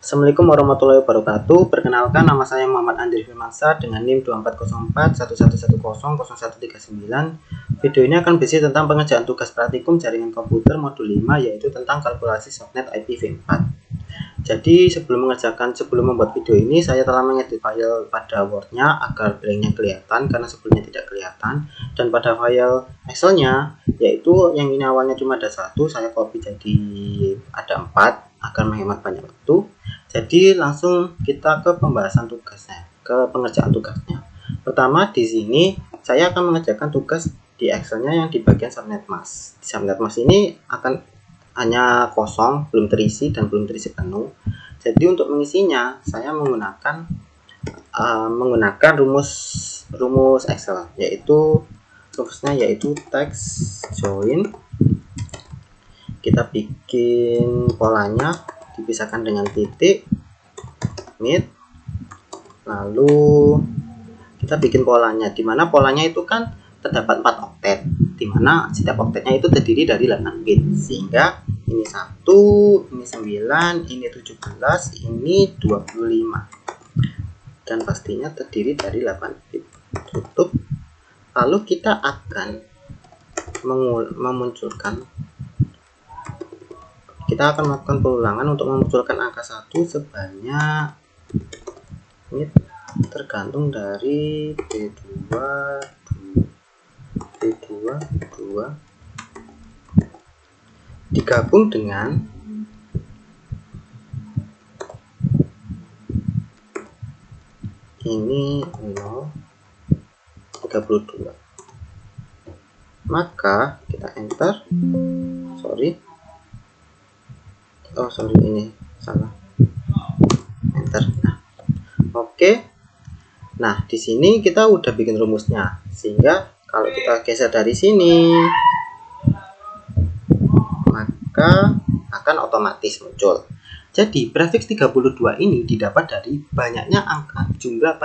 Assalamualaikum warahmatullahi wabarakatuh. Perkenalkan, nama saya Muhammad Andri Firmansyah dengan NIM 240411100139. Video ini akan berisi tentang pengerjaan tugas praktikum jaringan komputer modul 5, yaitu tentang kalkulasi subnet IPv4. Jadi sebelum membuat video ini, saya telah mengedit file pada Word-nya agar blanknya kelihatan karena sebelumnya tidak kelihatan, dan pada file Excel-nya, yaitu yang ini awalnya cuma ada 1, saya copy jadi ada 4 agar menghemat banyak waktu. Jadi langsung kita ke pembahasan tugasnya, ke pengerjaan tugasnya. Pertama, di sini saya akan mengerjakan tugas di Excel-nya yang di bagian subnet mask. Di subnet mask ini akan hanya kosong, belum terisi dan belum terisi penuh. Jadi untuk mengisinya saya menggunakan rumus Excel, yaitu rumusnya yaitu text join. Kita bikin polanya dipisahkan dengan titik mid, lalu kita bikin polanya, dimana polanya itu kan terdapat 4 oktet, dimana setiap oktetnya itu terdiri dari 8 bit, sehingga ini 1, ini 9, ini 17, ini 25, dan pastinya terdiri dari 8 bit. Tutup. Lalu kita akan melakukan pengulangan untuk memunculkan angka 1 sebanyak, ini tergantung dari B2 digabung dengan ini 0,32. Maka kita enter. Ini salah. Enter. Oke. Nah, di sini kita udah bikin rumusnya, sehingga kalau kita geser dari sini, maka akan otomatis muncul. Jadi prefiks 32 ini didapat dari banyaknya jumlah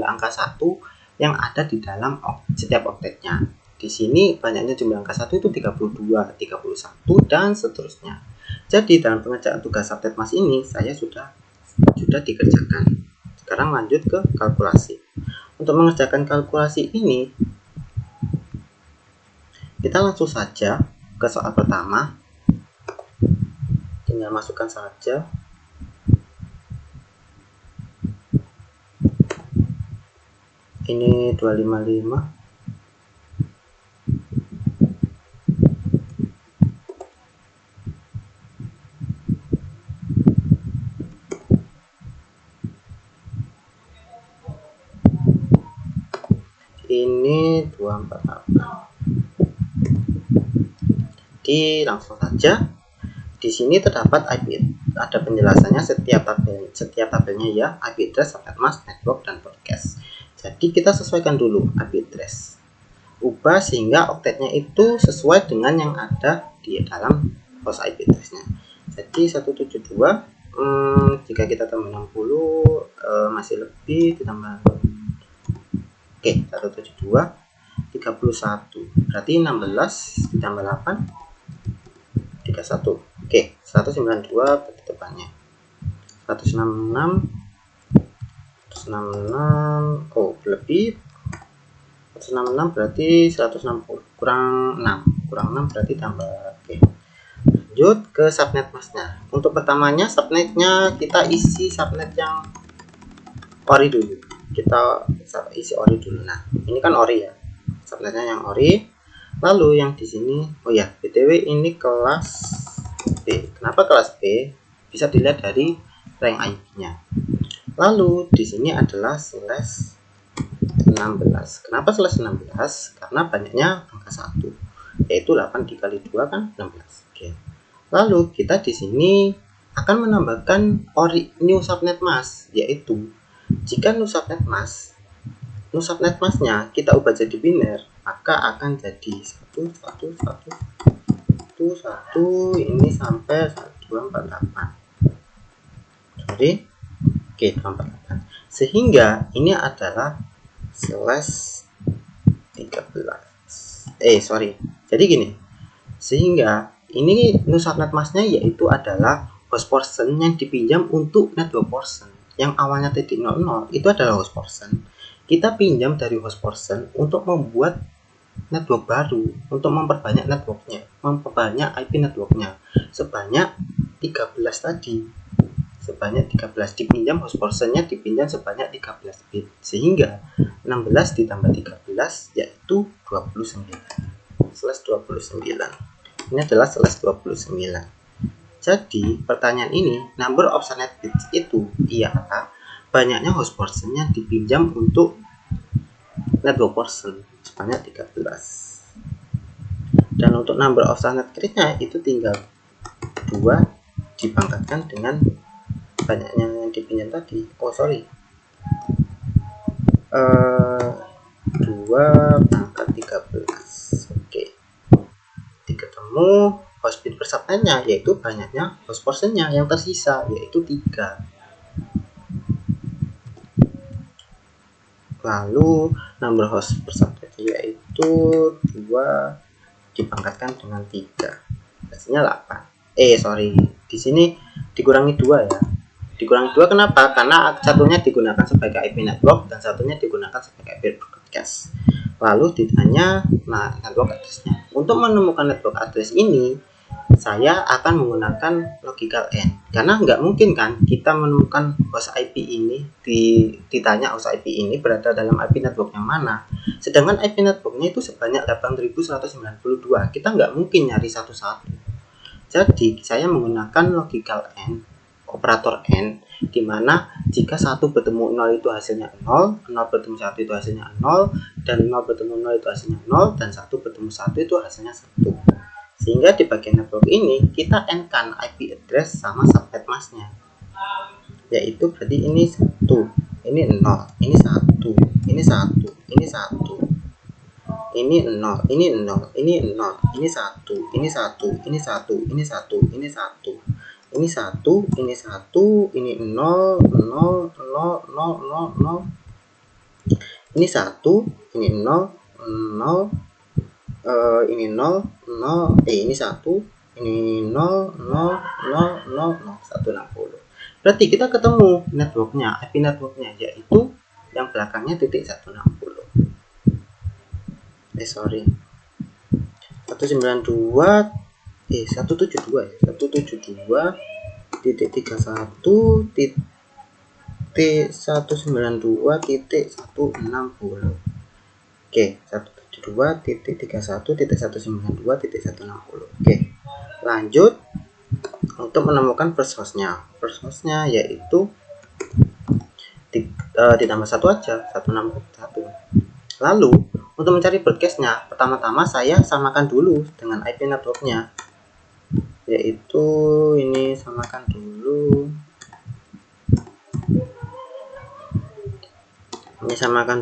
angka 1 yang ada di dalam setiap oktetnya. Di sini banyaknya jumlah angka 1 itu 32, 31 dan seterusnya. Jadi dalam pengerjaan tugas subnet mask ini saya sudah dikerjakan. Sekarang lanjut ke kalkulasi. Untuk mengerjakan kalkulasi ini, kita langsung saja ke soal pertama. Tinggal masukkan saja. Ini 255. Ini 248. Jadi langsung saja. Di sini terdapat IP, ada penjelasannya setiap tabelnya ya, IP address, subnet mask, network, dan broadcast. Jadi kita sesuaikan dulu IP address. Ubah sehingga oktetnya itu sesuai dengan yang ada di dalam host IP address-nya. Jadi 172, jika kita tambah 60 masih lebih, ditambah 172 31, berarti 16 ditambah 8 31. 192 berarti depannya 166 lebih 166 berarti 160 kurang 6 berarti tambah. Lanjut ke subnet masknya. Untuk pertamanya subnetnya kita isi subnet yang ori dulu. Kita isi ori dulu. Nah, ini kan ori ya. Subnetnya yang ori. Lalu yang di sini, BTW ini kelas B. Kenapa kelas B? Bisa dilihat dari rank IP-nya. Lalu di sini adalah slash 16. Kenapa slash 16? Karena banyaknya angka 1, yaitu 8 dikali 2 kan 16. Lalu kita di sini akan menambahkan new subnet mask, yaitu jika new subnet masknya kita ubah jadi biner, maka akan jadi 1 ini sampai 248. 248. Sehingga ini adalah slash 13. Jadi gini. Sehingga ini new subnet masknya yaitu adalah host portion yang dipinjam untuk network portion. Yang awalnya titik 00 itu adalah host portion. Kita pinjam dari host portion untuk membuat network baru, untuk memperbanyak networknya, memperbanyak IP networknya sebanyak 13 tadi. Sebanyak 13 dipinjam, host portionnya dipinjam sebanyak 13 bit, sehingga 16 ditambah 13 yaitu 29. Slash 29. Ini adalah slash 29. Jadi pertanyaan ini, number of subnet bits itu iya kata banyaknya host portionnya dipinjam untuk network portion sebanyak 13. Dan untuk number of subnet grid-nya itu tinggal 2 dipangkatkan dengan banyaknya yang dipinjam tadi. 2 pangkat 13. Oke. Diketemu host bit per subnetnya, yaitu banyaknya host portionnya yang tersisa, yaitu 3. Lalu number host per subnet yaitu 2 dipangkatkan dengan 3, hasilnya 8. Di sini dikurangi 2 ya. Dikurangi 2 kenapa? Karena satunya digunakan sebagai IP network dan satunya digunakan sebagai IP broadcast. Lalu ditanya network address-nya. Untuk menemukan network address ini, saya akan menggunakan logical AND, karena nggak mungkin kan kita menemukan host IP ini ditanya host IP ini berada dalam IP network yang mana, sedangkan IP networknya itu sebanyak 8192. Kita nggak mungkin nyari satu-satu. Jadi saya menggunakan logical AND, operator AND, di mana jika 1 bertemu 0 itu hasilnya 0, 0 bertemu 1 itu hasilnya 0, dan 0 bertemu 0 itu hasilnya 0, dan 1 bertemu 1 itu hasilnya 1. Sehingga di bagian network ini kita AND-kan IP address sama subnet masknya, yaitu berarti ini 1, ini 0, ini 1, ini 1, ini 1, ini 0, ini 0, ini 0, ini 1, ini 1, ini 1, ini 1, ini 1, ini 1, ini 1, ini 0, 0, 0, 0, 0, 0, ini 1, ini 0, 0, ini 0, 0, ini 1, ini 0, 0, 0, 0, 160. Berarti kita ketemu networknya, IP networknya, yaitu yang belakangnya titik 160. 192 172 ya, 172 titik 31 titik 192 titik 160. Oke, 172 titik 31 titik 192 titik 160. Oke, lanjut untuk menemukan first hostnya. First hostnya yaitu ditambah 1 aja, 161. Lalu untuk mencari broadcastnya, pertama-tama saya samakan dulu dengan IP networknya, yaitu ini samakan dulu, ini samakan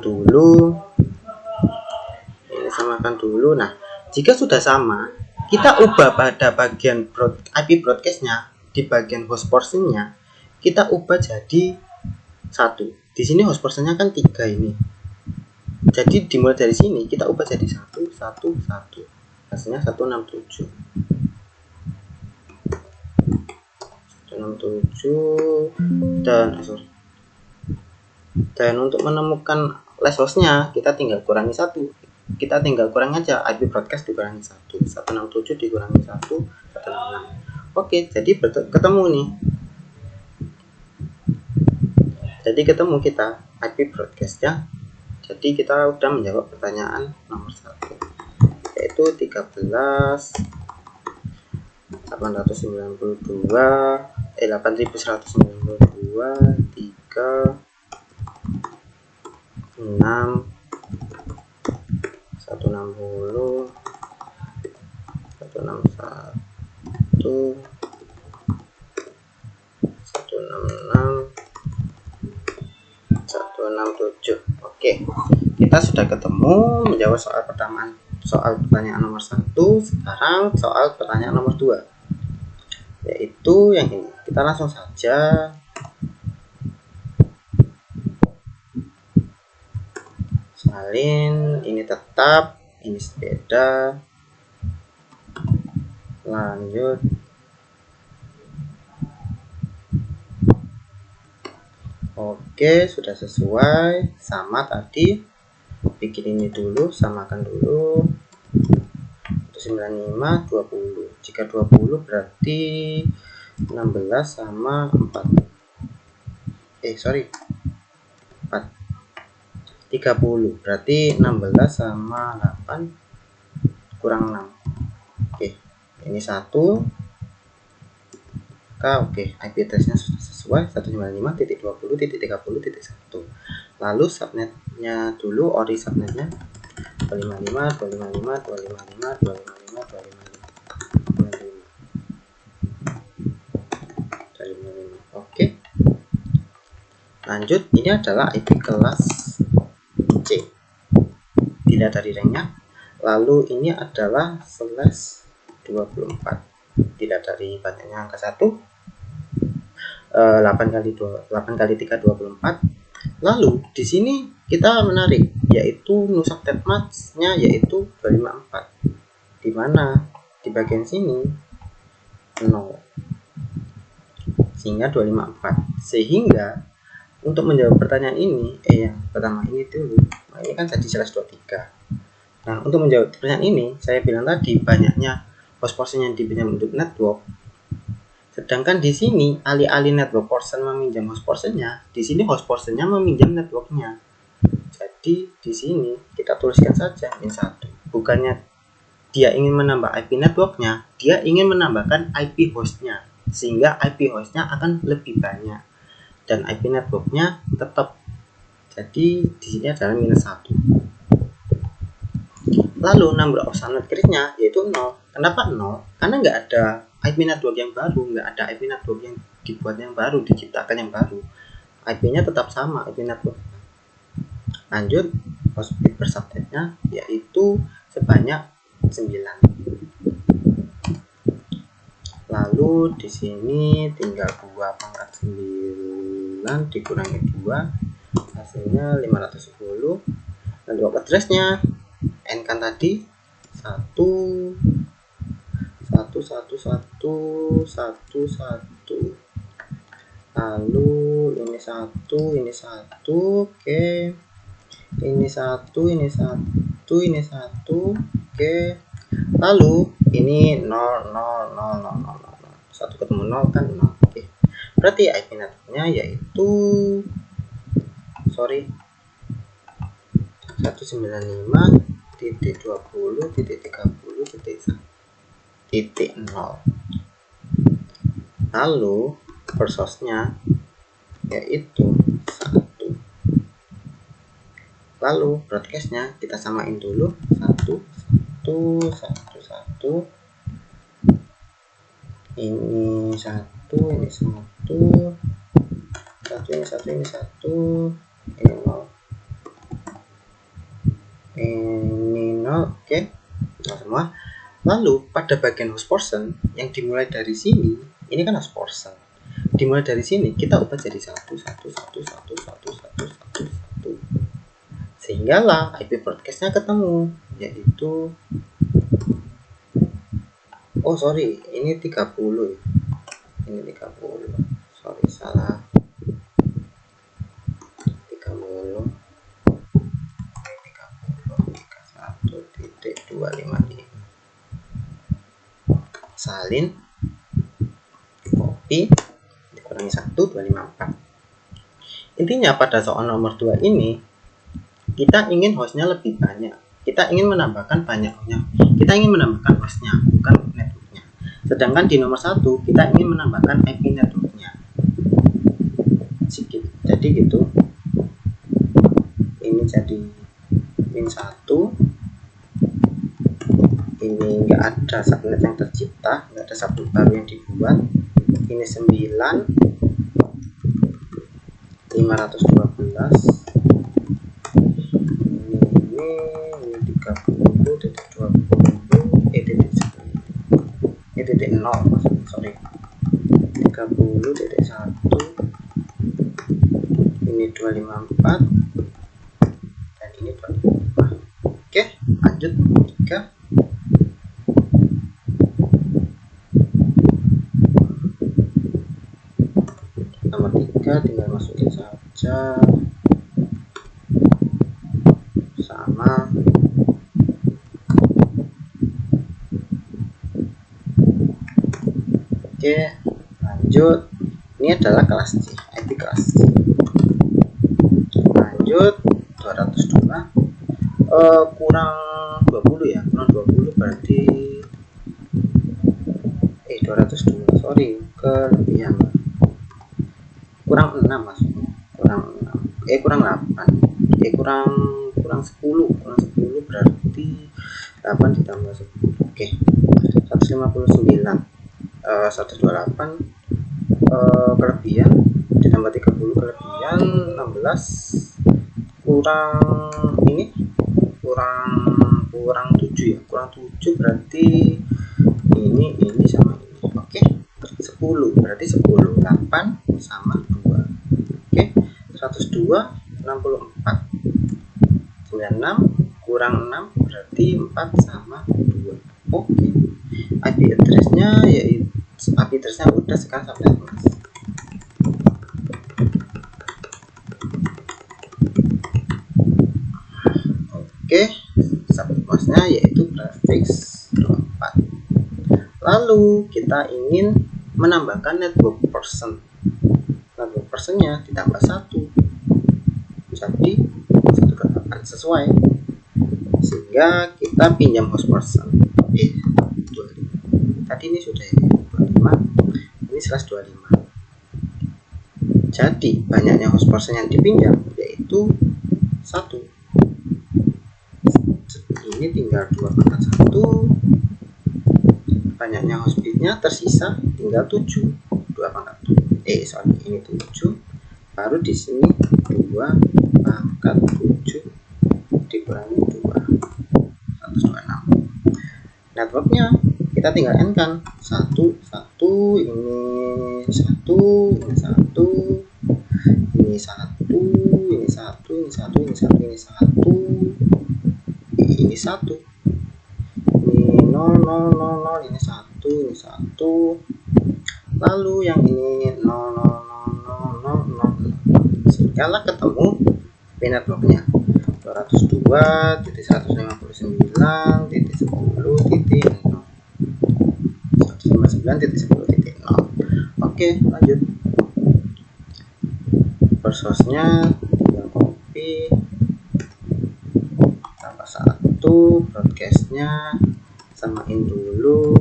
dulu. Nah, jika sudah sama, kita ubah pada bagian IP broadcastnya, di bagian host portionnya kita ubah jadi 1. Di sini host portionnya kan 3 ini. Jadi dimulai dari sini kita ubah jadi 1, 1, 1. Hasilnya 167. 167 dan untuk menemukan last hostnya kita tinggal kurangi 1. Kita tinggal kurangi aja IP broadcast dikurangi 1. 167 dikurangi 1, 166. Oke, jadi ketemu nih. Jadi ketemu kita IP broadcast ya. Jadi kita udah menjawab pertanyaan nomor 1, yaitu 13 8192 3 6 160 161 166 167. Oke, kita sudah ketemu menjawab soal pertanyaan nomor 1. Sekarang soal pertanyaan nomor 2, yaitu yang ini. Kita langsung saja salin, ini tetap, ini beda. Lanjut Oke, sudah sesuai sama tadi. Bikin ini dulu, samakan dulu. 95 20. Jika 20 berarti 16 sama 4. 4. 30 berarti 16 sama 8 kurang 6. Oke, ini 1. Oke, IP address-nya sudah sesuai 195.20.30.1. Lalu subnetnya dulu, ori subnetnya 255 255 255 255 255. Oke, lanjut. Ini adalah IP kelas C, tidak dari ringnya. Lalu ini adalah /24, tidak dari banyaknya angka 1. 8 kali 3 24. Lalu di sini kita menarik, yaitu nusaktet match-nya yaitu 254, di mana di bagian sini 0, sehingga 254. Sehingga untuk menjawab pertanyaan ini, yang pertama ini dulu, ini kan jadi /23. Nah, untuk menjawab pertanyaan ini, saya bilang tadi banyaknya host portion yang dipinjam untuk network. Sedangkan di sini alih-alih network portion meminjam host portionnya, di sini host portionnya meminjam networknya. Jadi di sini kita tuliskan saja min1. Bukannya dia ingin menambah IP networknya, dia ingin menambahkan IP hostnya, sehingga IP hostnya akan lebih banyak dan IP networknya tetap. Jadi di sini adalah -1. Lalu number of subnet create-nya yaitu 0. Kenapa 0? Karena nggak ada IP network yang baru, nggak ada IP network yang dibuat yang baru, diciptakan yang baru. IP-nya tetap sama, IP network. Lanjut, host bit per subnetnya yaitu sebanyak 9. Lalu di sini tinggal 2 pangkat 9 dikurangi 2, hasilnya 510. Dan network address-nya N kan tadi 1 1 1 1 1 1. Lalu ini 1, ini 1. Oke. Ini 1, ini 1, ini 1. Oke. Lalu ini 0 0 0 0 0 0. 1 ketemu 0 kan 0. Oke. Berarti IP networknya yaitu 195.20.30.0. Lalu per source-nya yaitu 1. Lalu broadcast-nya kita samain dulu 1 1 1 1. Ini 1, ini 1. 1 ini 1, ini 1. Ini 0. Ini 0. Oke. Nah, semua. Lalu pada bagian host portion yang dimulai dari sini, ini kan host portion. Dimulai dari sini kita ubah jadi 1 1 1 1 1 1 1 1. Sehingga lah IP broadcast-nya ketemu, yaitu ini 30 ya. Ini 30. Salah. 30 31.255. Salin, copy, dikurangi 1, 254. Intinya pada soal nomor 2 ini kita ingin hostnya lebih banyak. Kita ingin menambahkan banyak hostnya. Kita ingin menambahkan hostnya, bukan networknya. Sedangkan di nomor 1 kita ingin menambahkan IP networknya. Sedikit. Jadi gitu. Ini jadi min1. Ini enggak ada subnet yang tercipta, enggak ada subnet baru yang dibuat. Ini 9 512. Ini 30 titik 20 titik 0 maksudnya, 30 titik 1. Ini 254 dan ini 255. Oke, lanjut 3. tambah 3 tinggal masukin saja sama. Oke, lanjut. Ini adalah kelas C, IP kelas C. Lanjut 202 kurang 20 ya, kurang 20 berarti 202, sorry, kelebihan. Kurang 6 maksudnya, kurang 6, kurang 8, kurang 10 berarti 8 ditambah 10. Oke, 159, 128 kelebihan ditambah 30 kelebihan 16 kurang ini kurang 7 ya, kurang 7 berarti ini sama ini. Oke, 10 berarti 10, 8 sama 2. Oke, 102 64, 96 kurang 6 berarti 4 sama 2. Oke, IP address-nya yaitu IP address-nya udah, sekarang subnet mask. Oke, subnet mask-nya yaitu prefix 24. Lalu kita ingin menambahkan network person. Network person-nya ditambah 1 jadi 128 sesuai, sehingga kita pinjam host person 25. Tadi ini sudah 25, ini /25. Jadi banyaknya host person yang dipinjam yaitu 1. Ini tinggal 2 pangkat 1, banyaknya host bitnya tersisa tinggal 7, 2 pangkat 7, ini 7, baru di sini 2 pangkat 7 dikurangi 2, 126. Networknya kita tinggal n kan, 1 1, ini 1, ini 1, ini 1, ini 1, ini 1, ini 1, ini 1, ini 1, ini 1, ini 0 0 0 0, ini 1, ini 1, lalu yang ini 0 0 0 0 0 0, sehingga lah ketemu networknya 202.159.10.0, 159.10.0. Oke, lanjut. Per source-nya tinggal copy, tambah 1, broadcast-nya samain dulu,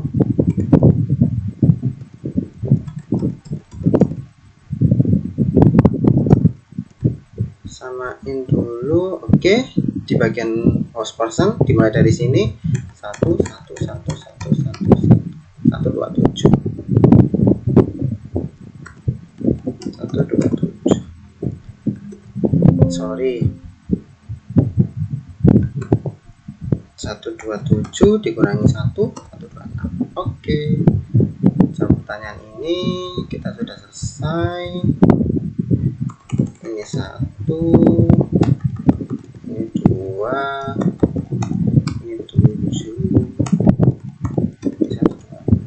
oke. Di bagian host person dimulai dari sini 127, sorry, 127 dikurangi 1, 126. Oke, jawab pertanyaan ini kita sudah selesai. Ini 1, ini 2, ini 7, ini 126,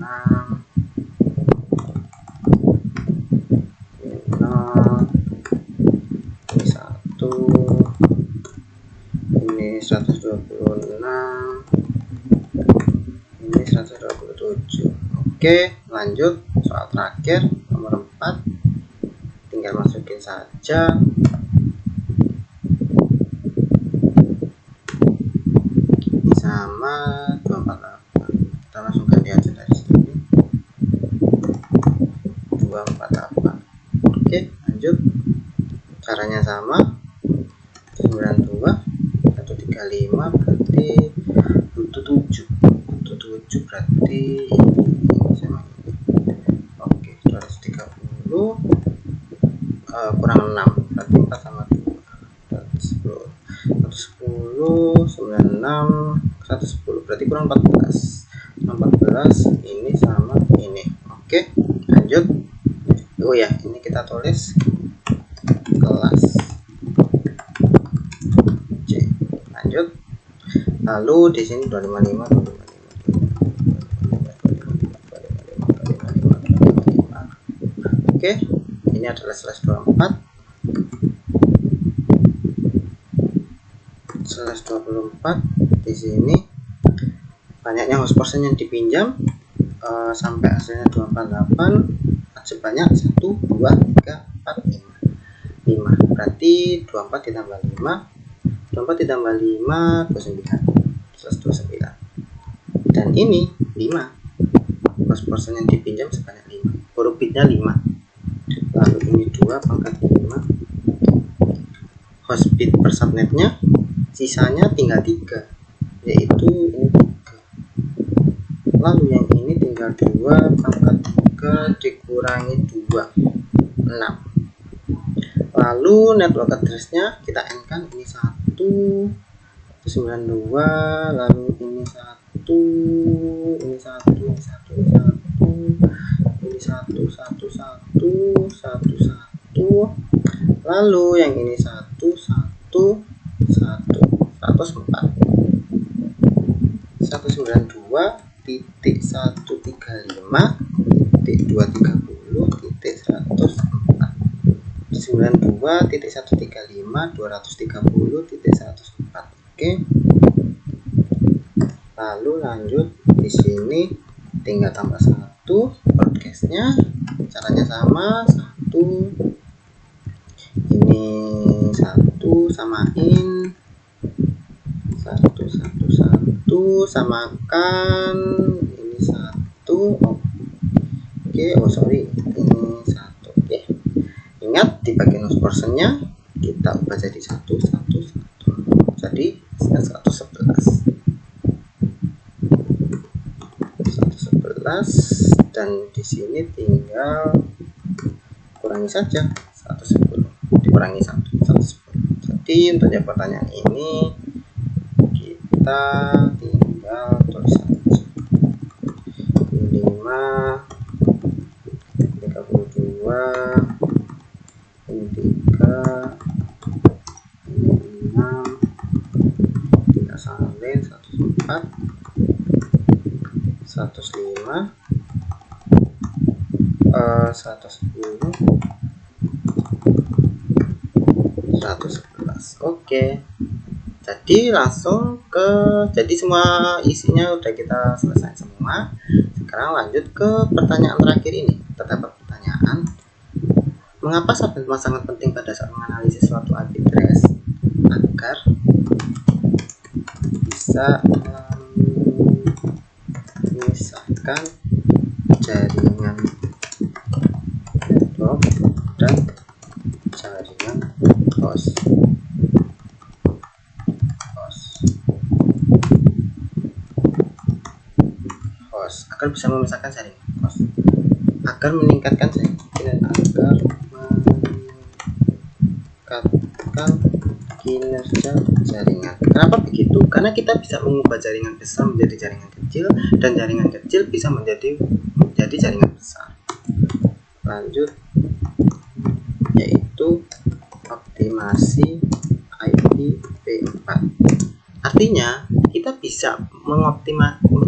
ini 0, ini 1, ini 126, ini 127. Oke, lanjut soal terakhir nomor 4, tinggal masukin saja sama 248. Kita langsung ganti aja dari sini 248. Oke, lanjut. Caranya sama, 92 135 berarti butuh 7 berarti ini sama ini. Oke, 230 kurang 6 berarti 4 sama 2, 110, 96, 110 berarti kurang 14, ini sama ini. Oke, lanjut. Oh ya, ini kita tulis kelas C. Lanjut. Lalu di sini 255. Oke, ini ini adalah /24 /24. Di sini banyaknya host person yang dipinjam sampai hasilnya 248 sebanyak 1, 2, 3, 4, 5. Berarti 24 ditambah 5, 24 ditambah 5, 29 dan ini 5 host person yang dipinjam sebanyak 5, huruf bitnya 5, lalu ini 2 pangkat 5 host bit per subnetnya, sisanya tinggal 3, yaitu ini 3, lalu yang ini tinggal 2 pangkat 3 dikurangi 2, 6. Lalu network address-nya kita n-kan, ini 192, lalu ini 1, ini 1, ini 1, ini 1, 1, 1, 1, 1, lalu yang ini 1, 1, 1, 192.135.230.104. Oke. Lalu lanjut di sini tinggal tambah 1 broadcast-nya. Caranya sama, 1 ini 1 samain 1 samakan ini 1. Oke, oh sorry, ini 1. Oke. Ingat di bagian host person-nya kita ubah jadi 1, 1, 1. Jadi 111 dan di sini tinggal kurangi saja 110, dikurangi 110. Jadi untuk jawab pertanyaan ini kita tinggal tulis saja ini 5, 32, ini 3, ini 6, tinggal salin 104, 105, 110, 111. Oke. Jadi langsung jadi semua isinya udah kita selesai semua. Sekarang lanjut ke pertanyaan terakhir ini. Terdapat pertanyaan, mengapa subnet mask sangat penting pada saat menganalisis suatu IP address agar bisa memisahkan jaringan network dan jaringan host agar bisa memisahkan jaringan host, agar meningkatkan kinerja jaringan. Kenapa begitu? Karena kita bisa mengubah jaringan besar menjadi jaringan kecil dan jaringan kecil bisa menjadi jaringan besar. Lanjut, yaitu optimasi IPv4. Artinya kita bisa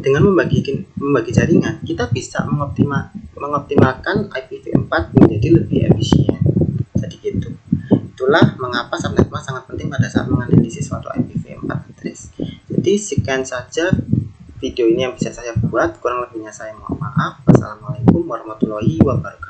dengan membagi jaringan, kita bisa mengoptimalkan IPv4 menjadi lebih efisien. Jadi gitu. Itulah mengapa subnet mask sangat penting pada saat menganalisis suatu IPv4 address. Jadi sekian saja video ini yang bisa saya buat. Kurang lebihnya saya mohon maaf. Wassalamualaikum warahmatullahi wabarakatuh.